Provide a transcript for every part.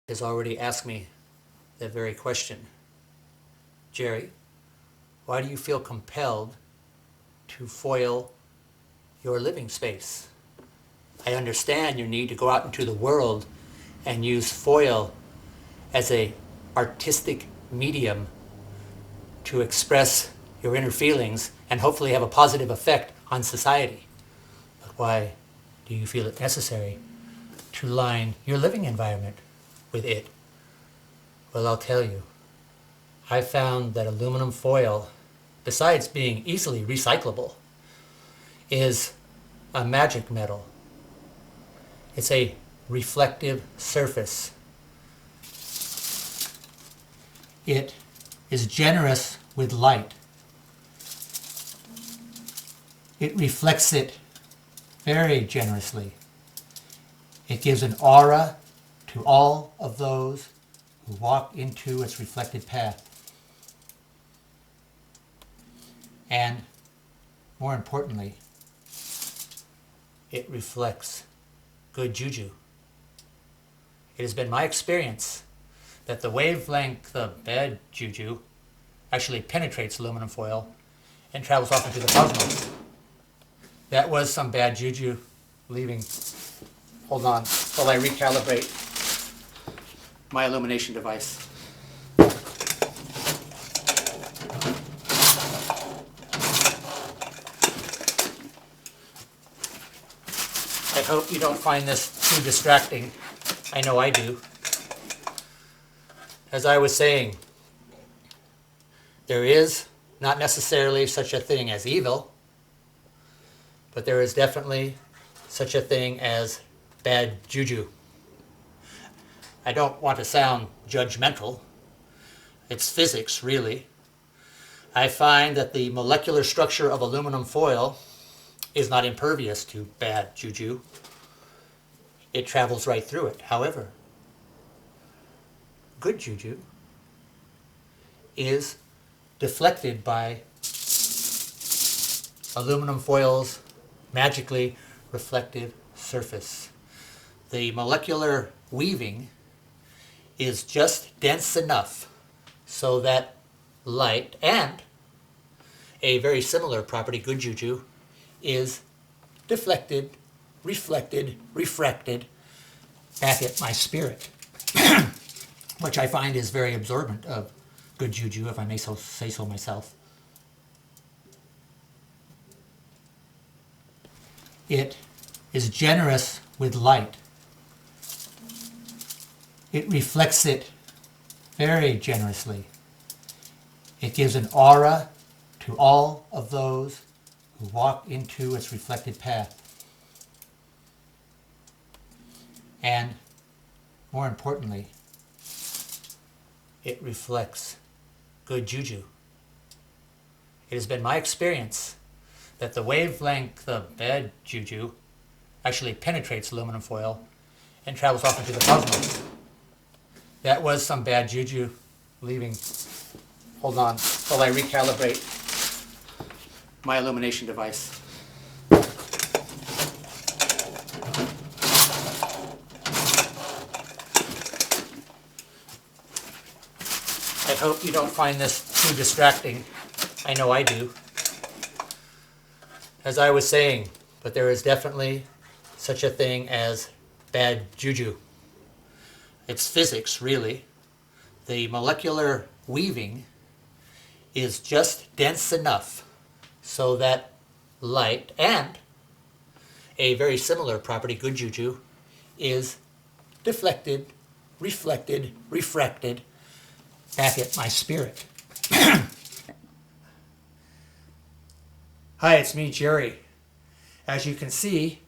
has already asked me that very question. Jerry, why do you feel compelled to foil your living space? I understand your need to go out into the world and use foil as a artistic medium to express your inner feelings and hopefully have a positive effect on society. But why do you feel it necessary to line your living environment with it? Well, I'll tell you. I found that aluminum foil, besides being easily recyclable, is a magic metal. It's a reflective surface. It is generous with light. It reflects it very generously. It gives an aura to all of those who walk into its reflected path. And more importantly, it reflects good juju. It has been my experience that the wavelength of bad juju actually penetrates aluminum foil and travels off into the cosmos. That was some bad juju leaving. Hold on while I recalibrate my illumination device. I hope you don't find this too distracting. I know I do. As I was saying, there is not necessarily such a thing as evil, but there is definitely such a thing as bad juju. I don't want to sound judgmental. It's physics, really. I find that the molecular structure of aluminum foil is not impervious to bad juju. It travels right through it. However, good juju is deflected by aluminum foil's magically reflective surface. The molecular weaving is just dense enough so that light and a very similar property, good juju, is deflected, reflected, refracted back at my spirit, which I find is very absorbent of good juju, if I may say so myself. It is generous with light. It reflects it very generously. It gives an aura to all of those who walk into its reflected path. And more importantly, it reflects good juju. It has been my experience that the wavelength of bad juju actually penetrates aluminum foil and travels off into the cosmos. That was some bad juju leaving. Hold on while I recalibrate my illumination device. I hope you don't find this too distracting. I know I do. As I was saying, but there is definitely such a thing as bad juju. It's physics, really. The molecular weaving is just dense enough so that light and a very similar property, good juju, is deflected, reflected, refracted back at my spirit. Hi, it's me, Jerry. As you can see,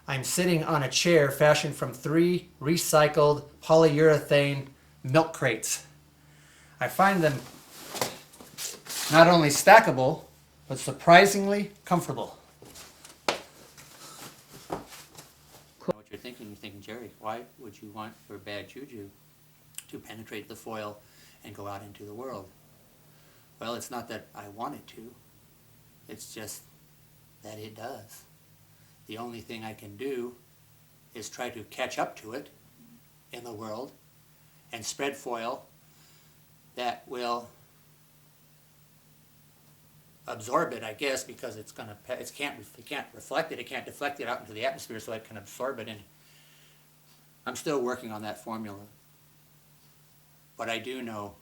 I'm sitting on a chair fashioned from 3 recycled polyurethane milk crates. I find them not only stackable, but surprisingly comfortable. I know what you're thinking. You're thinking, Jerry, why would you want your bad juju to penetrate the foil and go out into the world? Well, it's not that I want it to. It's just that it does. The only thing I can do is try to catch up to it in the world and spread foil that will absorb it, I guess, because it can't reflect it, it can't deflect it out into the atmosphere, so it can absorb it. And I'm still working on that formula. But I do know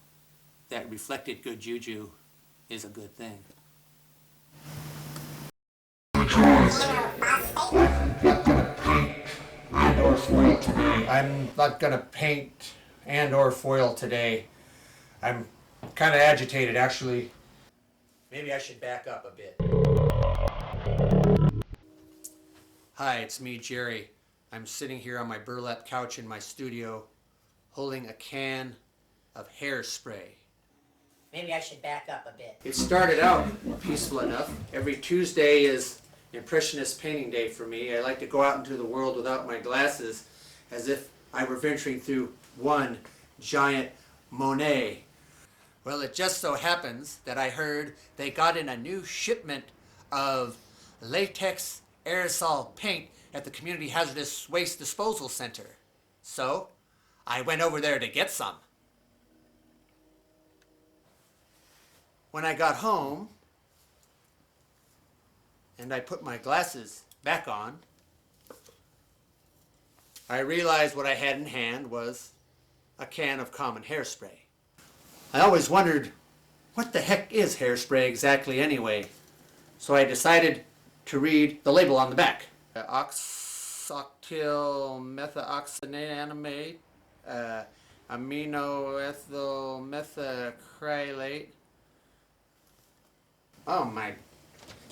that reflected good juju is a good thing. I'm not going to paint and or foil today. I'm kind of agitated, actually. Maybe I should back up a bit. Hi, it's me, Jerry. I'm sitting here on my burlap couch in my studio, holding a can of hairspray. Maybe I should back up a bit. It started out peaceful enough. Every Tuesday is Impressionist painting day for me. I like to go out into the world without my glasses, as if I were venturing through one giant Monet. Well, it just so happens that I heard they got in a new shipment of latex aerosol paint at the Community Hazardous Waste Disposal Center. So, I went over there to get some. When I got home, and I put my glasses back on, I realized what I had in hand was a can of common hairspray. I always wondered, what the heck is hairspray exactly anyway? So I decided to read the label on the back. Oxaltyl methoxynilamide, aminoethyl methacrylate. Oh my,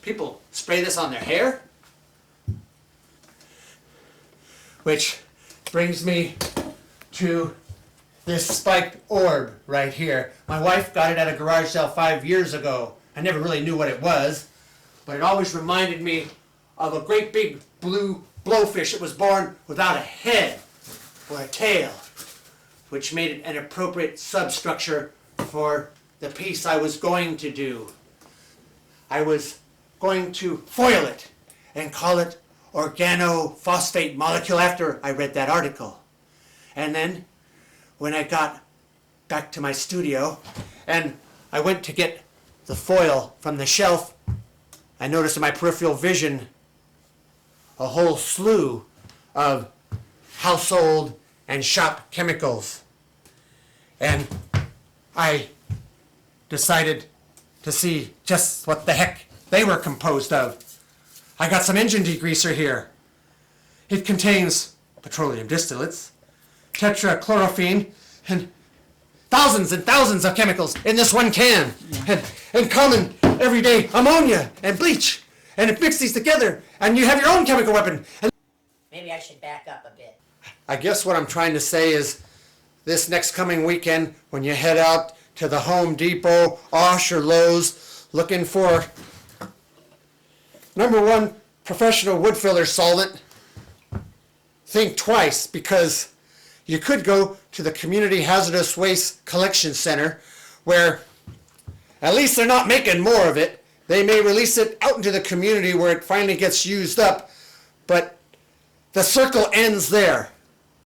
people spray this on their hair? Which brings me to this spiked orb right here. My wife got it at a garage sale 5 years ago. I never really knew what it was, but it always reminded me of a great big blue blowfish that was born without a head or a tail, which made it an appropriate substructure for the piece I was going to do. I was going to foil it and call it organophosphate molecule after I read that article. And then when I got back to my studio and I went to get the foil from the shelf, I noticed in my peripheral vision a whole slew of household and shop chemicals. And I decided to see just what the heck they were composed of. I got some engine degreaser here. It contains petroleum distillates, tetrachlorophene, and thousands of chemicals in this one can. And common everyday ammonia and bleach. And it mixes these together, and you have your own chemical weapon. And Maybe I should back up a bit. I guess what I'm trying to say is this next coming weekend, when you head out to the Home Depot, Osh, or Lowe's, looking for #1 professional wood filler solvent, think twice, because you could go to the Community Hazardous Waste Collection Center, where at least they're not making more of it. They may release it out into the community where it finally gets used up, but the circle ends there.